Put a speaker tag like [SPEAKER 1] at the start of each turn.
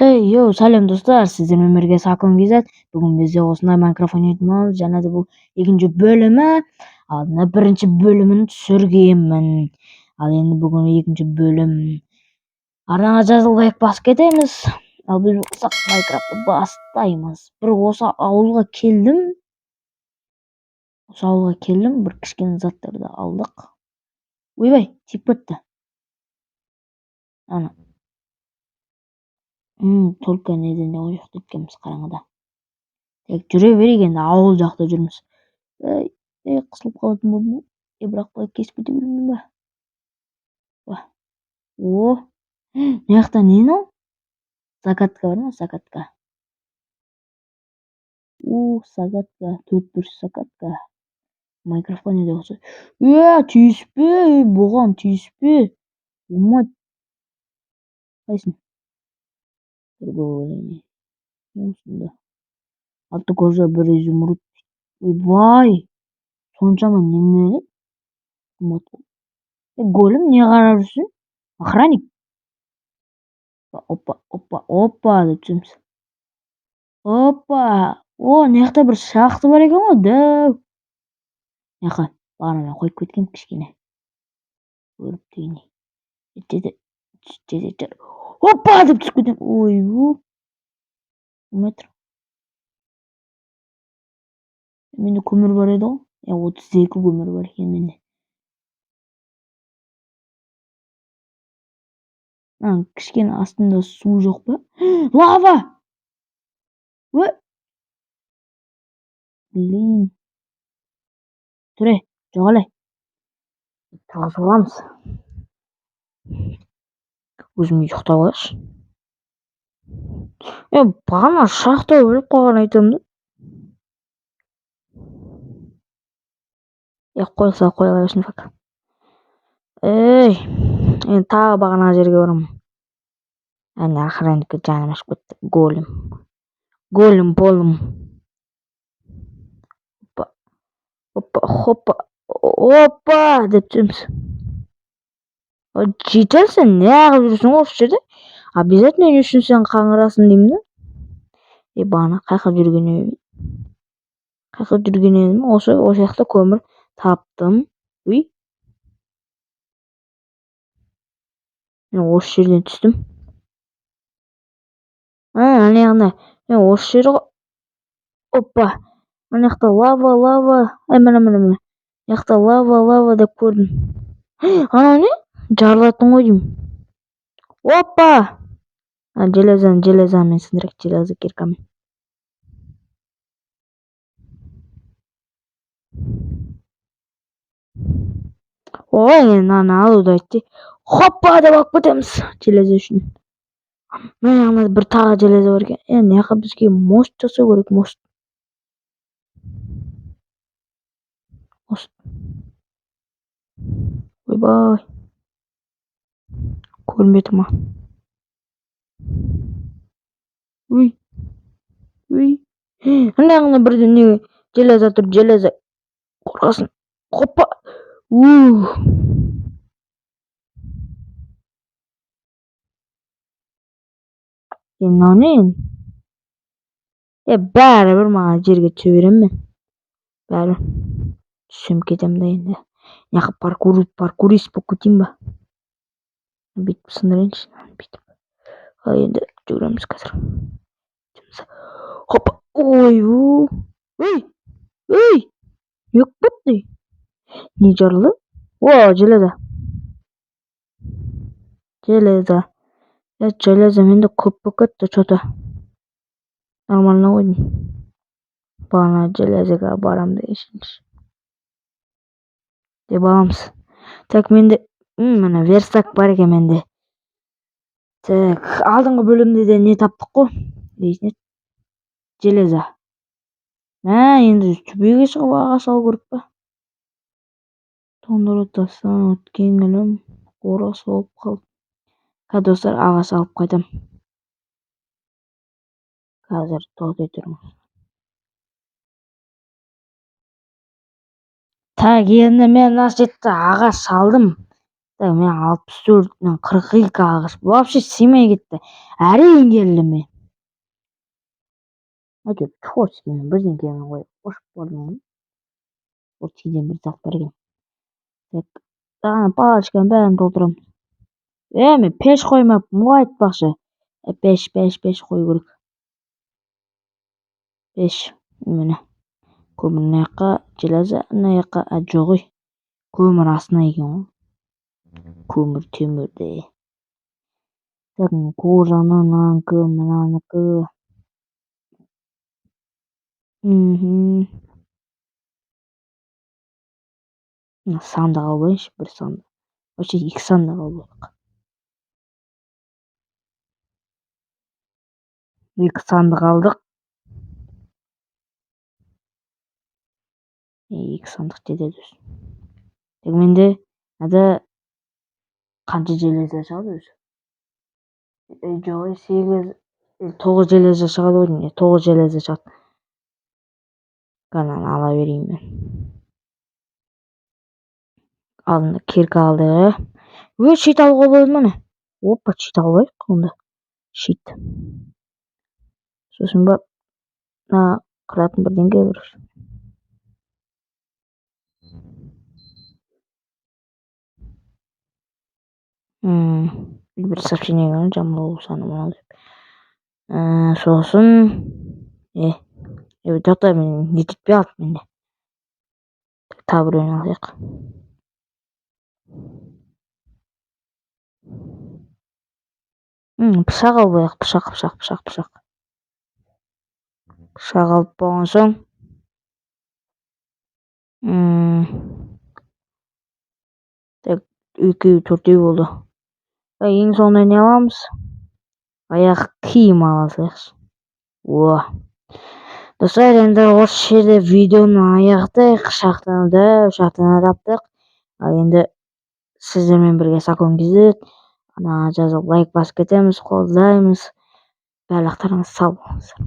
[SPEAKER 1] Hey, yo, салем достар, сіздермен бірге Сакон KZ. Бүгін бізде осындай Minecraft ойнайтынбыз. Және де бұл екінші бөлімі. Ал мына бірінші бөлімін түсіргенмін. Ал енді бүгін екінші бөлім. Арнаға жазылбай басып кетеміз. Ал біз болсақ Minecraft'ты бастаймыз. Бір осы ауылға келдім. Бір кішкене заттарды алдық. Ойбай, тиіп кетті. Ана. Только неден ол жақта еткенбіз қараңғыда. Тек жүре берейік енді, ауыл жақта жүрміз. Қысылып қалатын болдым. Бірақ былай кесіп кете бермеймін ба? О, мына жақта не ол? Загадка бар ма? Загадка. Загадка. 4 загадка. Майкрофон не деп отыр? Түйіспе, бұған түйіспе. Умат. Қайсың? Другое. Осында. Атты кожа бір изумруд. Ойбай. Соншама не? Голем не қарап жүрсің? Охранник. Опа деп жүрміз. Опа. Мына жақта бір шахта бар екен ғой, дәу. Мына бағана қойып кеткем кішкене. Көріп дегеней. Жетеді. Опа деп түсіп кетем. Ойбу. Метр. Менде көмір бар еді ғой. 32 көмір бар екен менде. Кішкене астында су жоқ па? Лава! Блин. Түре, жоғалай. Тағы соғамыз. Өзім ұйықтап алайыншы. Бағана шахта өліп қалған айтамын да. Қоя берсін фак. Енді тағы бағана жерге барамын. Охранникке жаным ашып кетті. Голем болым. Опа деп жүрміз. Жетерсің, не ағып жүрсің осы жерде? Обязательно не үшін сен қаңырасың деймін да. Бағана қайқап жүрген едім. Осы жақта көмір таптым. Осы жерден түстім. Ана осы жері ғой. Опа. Ана жақта лава. Мына жақта лава деп көрдім. Ана не? Жарылатын ғой деймін. Опа. Железамен сындырайық, железа киркамен. Енді алуды айтты. Хоппа деп алып кетеміз железа үшін. Мына жағында бір тағы железа бар екен. Мына жаққа бізге мост жасау керек, мост. Ойбай. Көрінбеді ма? Ана жағында бір железа тұр, железа. Қорқасын. Хоппа. Нанен? Бәрібір маған жерге түсе берем мен. Бәрібір. Түсем кетем да енді. Яқы паркурист болып кетейін ба? Бүйтіп сындырайыншы. Енді жүгіреміз қазір. Хоппа. Yok кетті. Не жарылды? Железа. Железа менде көп болып кетті, что-то. Нормально ғой. Бағана железаға барам дейсіңші. Деп аламыз. Так, менде мына верстак бар екен менде. Так, алдыңғы бөлімде де не таптық қой? Дейсің? Железа. Енді түбеге шығып ағаш алу керек па? Тондырып тастан өткен күнім қора соғып қалды. Достар, ағаш алып қайтам. Қазір тоқтай тұрмыз. Так, енді мен мына жерде ағаш алдым. Так, мен 64 42 ағыш вообще сыймай кетті. Әрең келді мен. Әйтеуір творческиймен бірдеңкемен қойып қосып қойдым ғой. Творческийден бір зат берген. Так, ана палочканың бәрін толтырамын. Мен пеш қоймаппын ғой айтпақшы. Пеш қою керек. Пеш. Міне. Көмір мына жаққа, железо мына жаққа. Жоқ ой. Көмір астына екен ғой. Көмір темірде. Так, кожанынікі, мынанікі. Сандық алайыншы, бір сандық. Вообще 2 сандық алайық. 2 сандық алдық. 2 сандық жетеді өзі. Так, менде қанша железо шығады өзі? Жоқ, 8, 9 железо шығады ғой. 9 железо шығады. Қанан ала берейін мен. Алдында кирка алды. Шит алуға болады міне. Опа, шит алайық онда. Шит. Сосын ба қыратын бірдеңке бір. Бір сообщение көрген жамылу саны мынау деп. Сосын жоқта мен не жетпей қалды менде. Тағы біреуін алайық. Пышақ алайық. Пышақ. Пышақ алып болған соң так, 2-4 болды. Ең соңында не аламыз? Аяқ киім аласайықшы. Достар, енді осы жерде видеоны аяқтайық. Шахтаны таптық. Енді сіздермен бірге Сакон KZ. Жазып лайк басып кетеміз, қолдаймыз. Барлықтарыңыз сау болыңыздар.